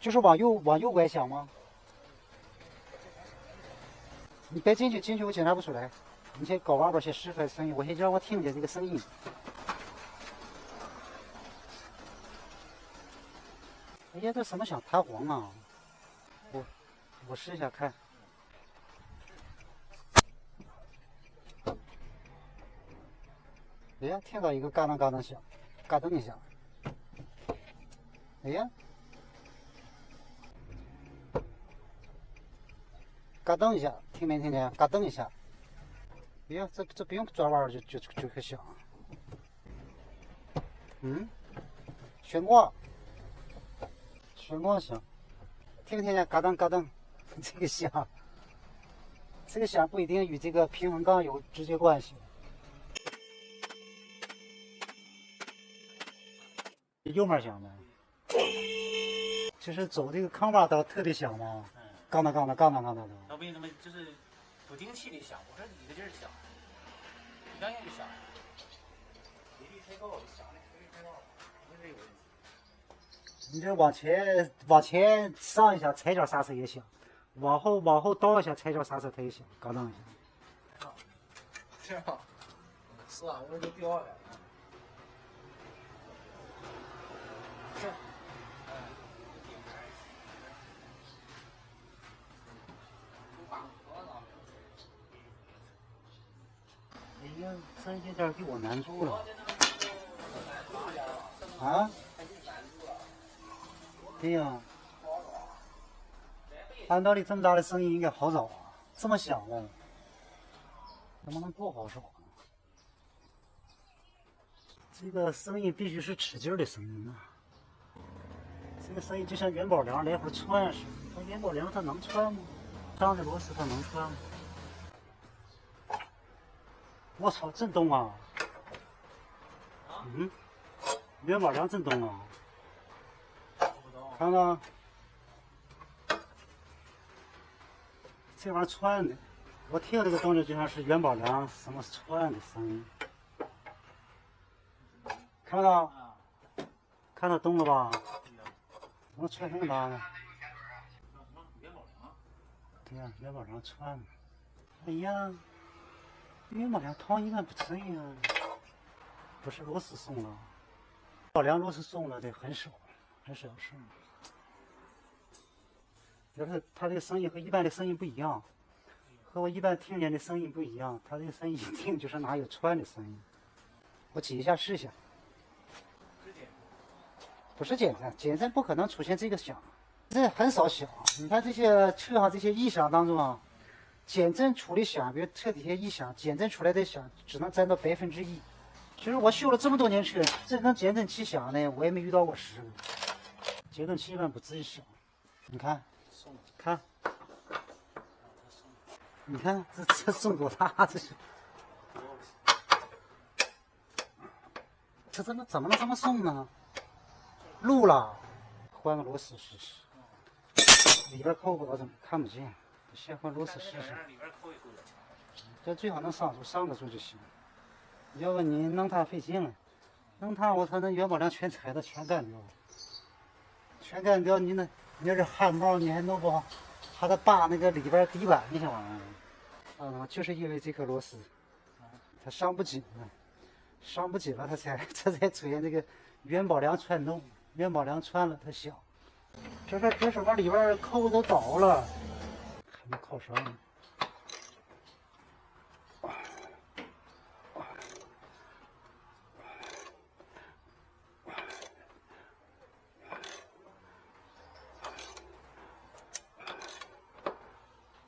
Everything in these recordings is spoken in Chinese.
就是往右拐响吗？你别进去我检查不出来。你先搞外边先试出来声音，我先让我听见这个声音。哎呀，这什么响？弹簧啊！我试一下看。哎呀，听到一个嘎噔嘎噔响，嘎噔一下。哎呀，嘎噔一下，听没听见？嘎噔一下。哎呀，这不用转弯就可响。嗯，悬挂响，听没听见？嘎噔嘎噔，这个响，这个响不一定与这个平衡杠有直接关系。右面响吗？就是走这个康巴刀特别响吗？杠当。那为什么就是不定期的响？我说你的劲儿响，一刚硬就响。离地太高，响的频率太高，肯定是有问题。你这往前上一下，踩脚刹车也响；往后倒一下，踩脚刹车它也响，嘎当一下。这样，是啊，我就掉下来了。是。哎呀，这有点给我难住了。啊？对呀。按道理这么大的声音应该好找啊，这么响了，能不能不好找呢？这个声音必须是使劲的声音啊！这个声音就像元宝梁来回窜似的，它元宝梁它能窜吗？上的螺丝它能窜吗？我操，震动啊！嗯，元宝梁震动啊！看看，这玩意儿窜的，我听这个动静就像是元宝梁什么窜的声音。看到？看到动了吧？怎么窜这么大呢？对呀，元宝梁窜的。哎呀！元宝梁烫一般不这样，不是螺丝松了，元宝梁螺丝松了的很少是。就是它这个声音和一般的声音不一样，和我一般听见的声音不一样，它这个声音一听就是哪有窜的声音。我挤一下试一下，不是减震不可能出现这个响，这很少响。你看这些车上这些异响当中啊。减震出的响，比如车底下一响，减震出来的响只能占到1%。其实我修了这么多年车，这根减震器响的我也没遇到过10个。减震器一般不自己响。你看，看，你看这松多大？这是，这怎么能这么松呢？漏了，换个螺丝试试。里边扣不着，怎么看不见？先换螺丝试试，这最好能上得住就行。要不你弄它费劲了，弄它我操，那元宝梁全踩的全干掉，你要是焊帽你还弄不好，还得扒那个里边底板那些玩意儿。啊，就是因为这颗螺丝，它上不紧了，它才出现这个元宝梁窜动，元宝梁窜了它响。这手把里边扣都倒了。没靠上呢，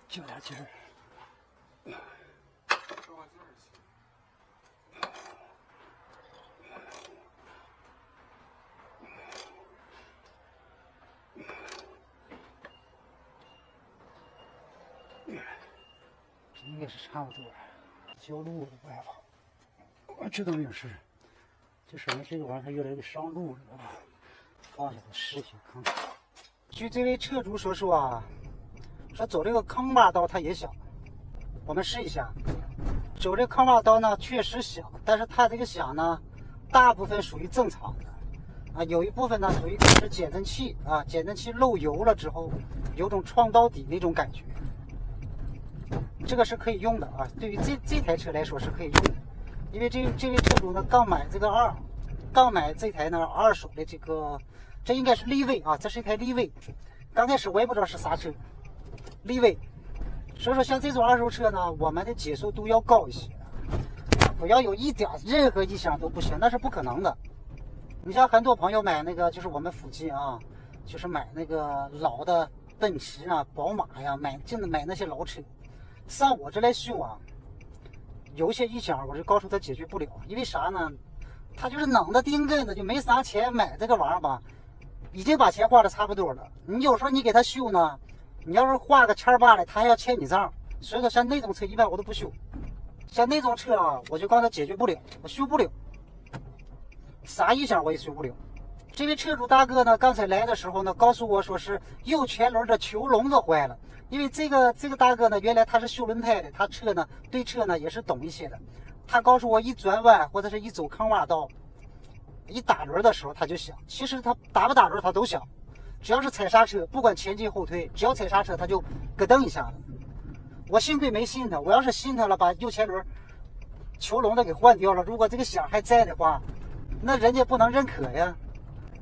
就点劲儿。应该是差不多，焦路了不害怕。我这都没有事，就说明这个玩意儿它越来越上路了啊。放下来试一下看看。据这位车主所说啊，说走这个康巴道它也响，我们试一下。走这康巴道呢确实响，但是它这个响呢，大部分属于正常的啊，有一部分呢属于是减震器啊，减震器漏油了之后，有种撞到底那种感觉。这个是可以用的啊，对于这台车来说是可以用的，因为这位车主呢刚买这台呢二手的这个，这应该是力威啊，这是一台力威。刚开始我也不知道是啥车，力威。所以说像这种二手车呢，我们的接受度要高一些，不要有一点任何异响都不行，那是不可能的。你像很多朋友买那个，就是我们附近啊，就是买那个老的奔驰啊、宝马呀，买那些老车，上我这来修啊，有些异响我就告诉他解决不了，因为啥呢？他就是冷的钉根的，就没啥钱买这个玩意儿吧，已经把钱花的差不多了。你有时候你给他修呢，你要是花个千八的，他还要欠你账。所以说像那种车一般我都不修，像那种车啊，我就告诉他解决不了，我修不了，啥异响我也修不了。这位车主大哥呢，刚才来的时候呢，告诉我说是右前轮的球笼子坏了。因为这个大哥呢，原来他是修轮胎的，他对车呢也是懂一些的。他告诉我，一转弯或者是一走坑洼道，一打轮的时候他就响。其实他打不打轮他都响，只要是踩刹车，不管前进后退，只要踩刹车他就咯噔一下子。我幸亏没信他，我要是信他了，把右前轮球笼子给换掉了，如果这个响还在的话，那人家不能认可呀。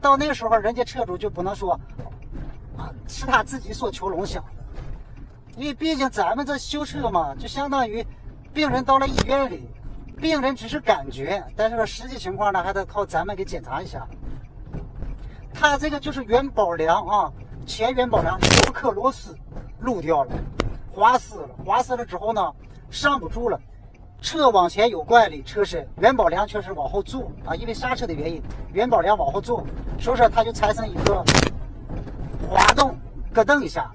到那个时候，人家车主就不能说啊是他自己说球笼响的，因为毕竟咱们这修车嘛，就相当于病人到了医院里，病人只是感觉，但是说实际情况呢，还得靠咱们给检查一下。他这个就是元宝梁啊，前元宝梁9颗螺丝漏掉了，滑丝了之后呢，上不住了。车往前有惯力，车身元宝梁确实往后坐啊，因为刹车的原因，元宝梁往后坐，所以说它就产生一个滑动，咯噔一下。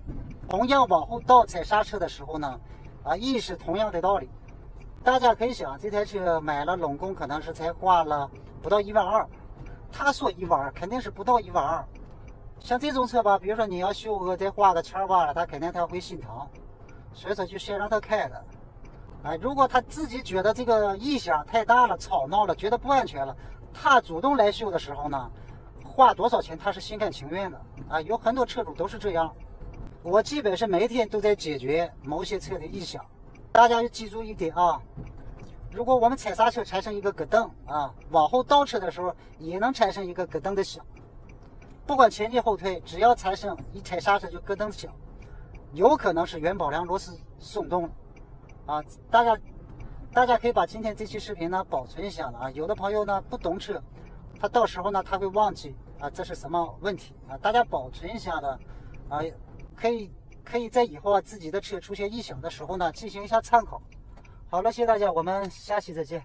同样往后倒踩刹车的时候呢，啊，亦是同样的道理。大家可以想，这台车买了拢共可能是才花了不到1万2，他说1万，肯定是不到1万2。像这种车吧，比如说你要修个再花个千八了，他肯定他会心疼，所以说就先让他开的。哎，如果他自己觉得这个异响太大了、吵闹了，觉得不安全了，他主动来修的时候呢，花多少钱他是心甘情愿的啊。有很多车主都是这样。我基本是每天都在解决某些车的异响，大家要记住一点啊。如果我们踩刹车产生一个咯噔啊，往后倒车的时候也能产生一个咯噔的响。不管前进后退，只要产生一踩刹车就咯噔响，有可能是元宝梁螺丝松动了啊。大家可以把今天这期视频呢保存一下了啊。有的朋友呢不懂车，他到时候呢他会忘记啊这是什么问题啊。大家保存一下的啊。可以在以后啊自己的车出现异响的时候呢进行一下参考。好了，谢谢大家，我们下期再见。